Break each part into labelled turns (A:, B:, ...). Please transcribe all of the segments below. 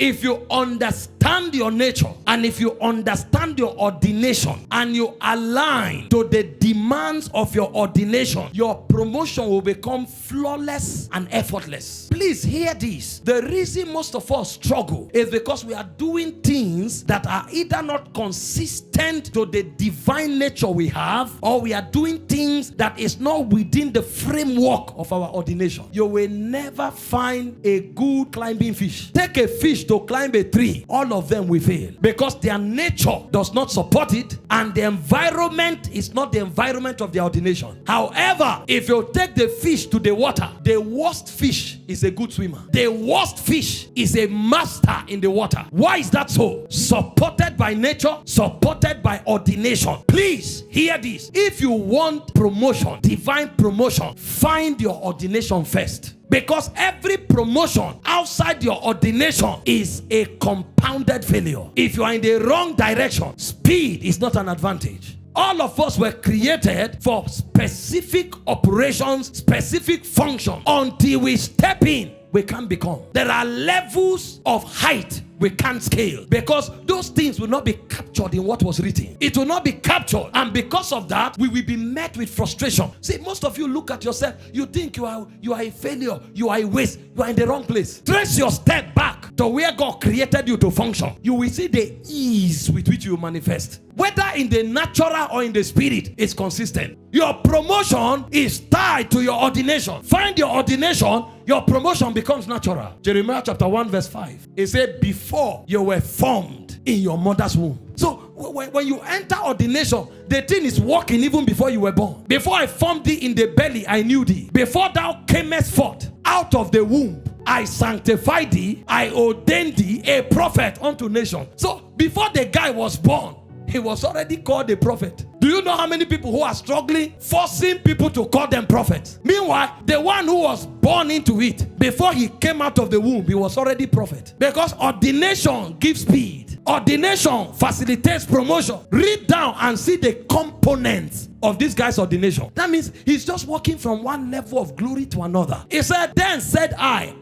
A: If you understand your nature, and if you understand your ordination, and you align to the demands of your ordination, your promotion will become flawless and effortless. Please hear this. The reason most of us struggle is because we are doing things that are either not consistent to the divine nature we have, or we are doing things that is not within the framework of our ordination. You will never find a good climbing fish. Take a fish to climb a tree, all of them will fail because their nature does not support it, and the environment is not the environment of the ordination. However, if you take the fish to the water, the worst fish is a good swimmer. The worst fish is a master in the water. Why is that so? Supported by nature, supported by ordination. Please hear this. If you want promotion, divine promotion, find your ordination first. Because every promotion outside your ordination is a compounded failure. If you are in the wrong direction, speed is not an advantage. All of us were created for specific operations, specific function. Until we step in, we can't become. There are levels of height we can't scale, because those things will not be captured in what was written. It will not be captured, and because of that, we will be met with frustration. See, most of you look at yourself, you think you are a failure, you are a waste, you are in the wrong place. Trace your step back to where God created you to function. You will see the ease with which you manifest. Whether in the natural or in the spirit, it's consistent. Your promotion is tied to your ordination. Find your ordination, your promotion becomes natural. Jeremiah chapter 1 verse 5. It said, before you were formed in your mother's womb. So when you enter ordination, the thing is working even before you were born. Before I formed thee in the belly, I knew thee. Before thou camest forth out of the womb, I sanctified thee, I ordained thee a prophet unto nations. So before the guy was born, he was already called a prophet. Do you know how many people who are struggling, forcing people to call them prophets? Meanwhile, the one who was born into it, before he came out of the womb, he was already prophet. Because ordination gives speed. Ordination facilitates promotion. Read down and see the components of this guy's ordination. That means he's just walking from one level of glory to another. He said, then said I,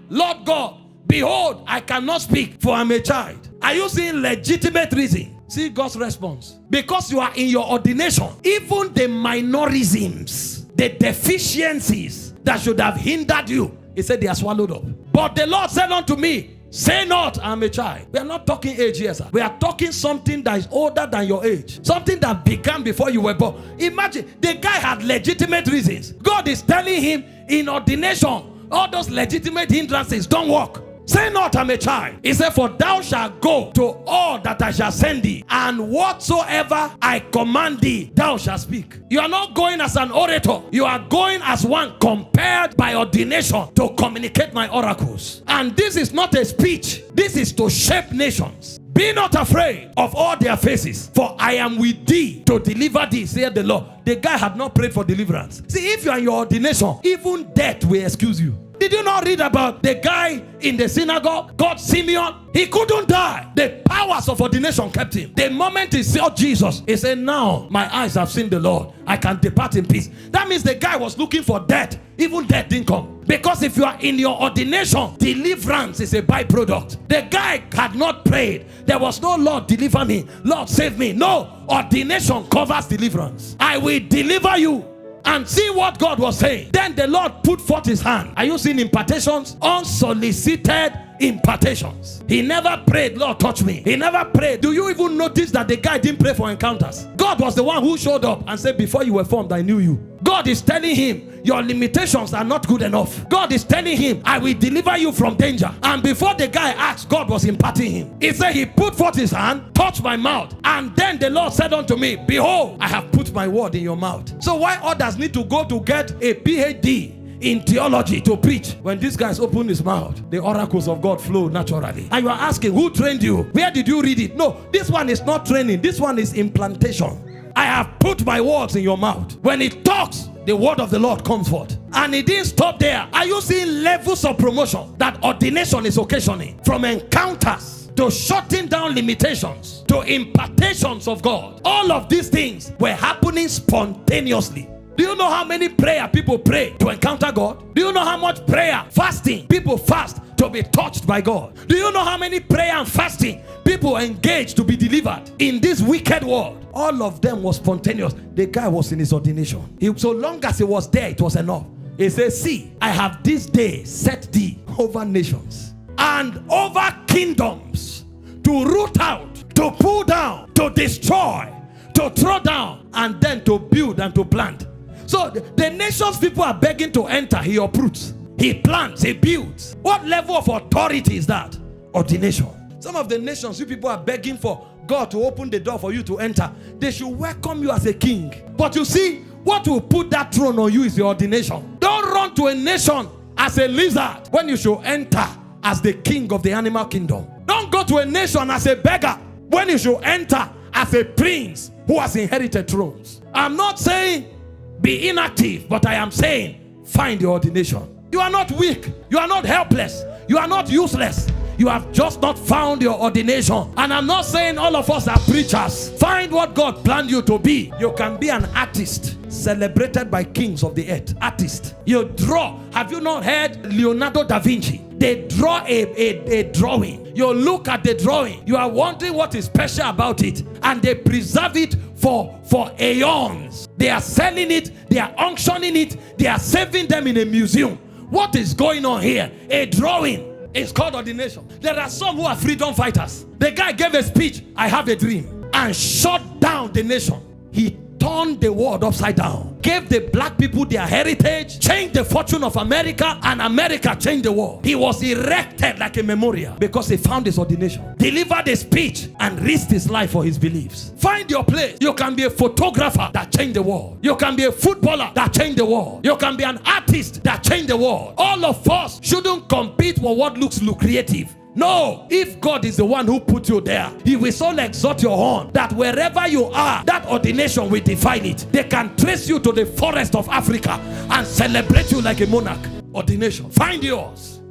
A: Lord God, behold, I cannot speak, for I'm a child. Are you seeing legitimate reason? See God's response. Because you are in your ordination, even the minorisms, the deficiencies that should have hindered you, he said they are swallowed up. But the Lord said unto me, say not, I'm a child. We are not talking age here, sir. We are talking something that is older than your age. Something that began before you were born. Imagine, the guy had legitimate reasons. God is telling him in ordination, all those legitimate hindrances don't work. Say not, I'm a child. He said, for thou shalt go to all that I shall send thee, and whatsoever I command thee, thou shalt speak. You are not going as an orator. You are going as one compared by ordination to communicate my oracles. And this is not a speech. This is to shape nations. Be not afraid of all their faces, for I am with thee to deliver thee, saith the Lord. The guy had not prayed for deliverance. See, if you are in your ordination, even death will excuse you. Did you not read about the guy in the synagogue called Simeon? He couldn't die. The powers of ordination kept him. The moment he saw Jesus, he said, now my eyes have seen the Lord. I can depart in peace. That means the guy was looking for death. Even death didn't come. Because if you are in your ordination, deliverance is a byproduct. The guy had not prayed. There was no Lord deliver me, Lord save me. No, ordination covers deliverance. I will deliver you. And see what God was saying. Then the Lord put forth his hand. Are you seeing impartations? Unsolicited impartations. He never prayed, Lord touch me. He never prayed. Do you even notice that the guy didn't pray for encounters? God was the one who showed up and said, before you were formed, I knew you. God is telling him, your limitations are not good enough. God is telling him, I will deliver you from danger. And before the guy asked, God was imparting him. He said, he put forth his hand, touched my mouth. And then the Lord said unto me, behold, I have put my word in your mouth. So why others need to go to get a Ph.D. in theology to preach? When these guys open his mouth, the oracles of God flow naturally. And you are asking, who trained you? Where did you read it? No, this one is not training. This one is implantation. I have put my words in your mouth. When it talks, the word of the Lord comes forth. And it didn't stop there. Are you seeing levels of promotion that ordination is occasioning? From encounters to shutting down limitations to impartations of God. All of these things were happening spontaneously. Do you know how many prayer people pray to encounter God? Do you know how much prayer, fasting, people fast to be touched by God. Do you know how many prayer and fasting people engage to be delivered in this wicked world? All of them was spontaneous. The guy was in his ordination. So long as he was there, it was enough. He says, see, I have this day set thee over nations and over kingdoms, to root out, to pull down, to destroy, to throw down, and then to build and to plant. So the nations people are begging to enter, he uproots, he plants, he builds. What level of authority is that? Ordination. Some of the nations you people are begging for God to open the door for you to enter. They should welcome you as a king. But you see, what will put that throne on you is your ordination. Don't run to a nation as a lizard when you should enter as the king of the animal kingdom. Don't go to a nation as a beggar when you should enter as a prince who has inherited thrones. I'm not saying be inactive, but I am saying find your ordination. You are not weak. You are not helpless. You are not useless. You have just not found your ordination. And I'm not saying all of us are preachers. Find what God planned you to be. You can be an artist, celebrated by kings of the earth. Artist. You draw. Have you not heard Leonardo da Vinci? They draw a drawing. You look at the drawing. You are wondering what is special about it. And they preserve it for aeons. They are selling it. They are auctioning it. They are saving them in a museum. What is going on here? A drawing. It's called ordination. There are some who are freedom fighters. The guy gave a speech, I have a dream, and shut down the nation. He turned the world upside down, gave the black people their heritage, changed the fortune of America, and America changed the world. He was erected like a memorial because he found his ordination, delivered a speech, and risked his life for his beliefs. Find your place. You can be a photographer that changed the world. You can be a footballer that changed the world. You can be an artist that changed the world. All of us shouldn't compete for what looks lucrative. No, if God is the one who put you there, he will so exalt your horn that wherever you are, that ordination will define it. They can trace you to the forest of Africa and celebrate you like a monarch. Ordination. Find yours.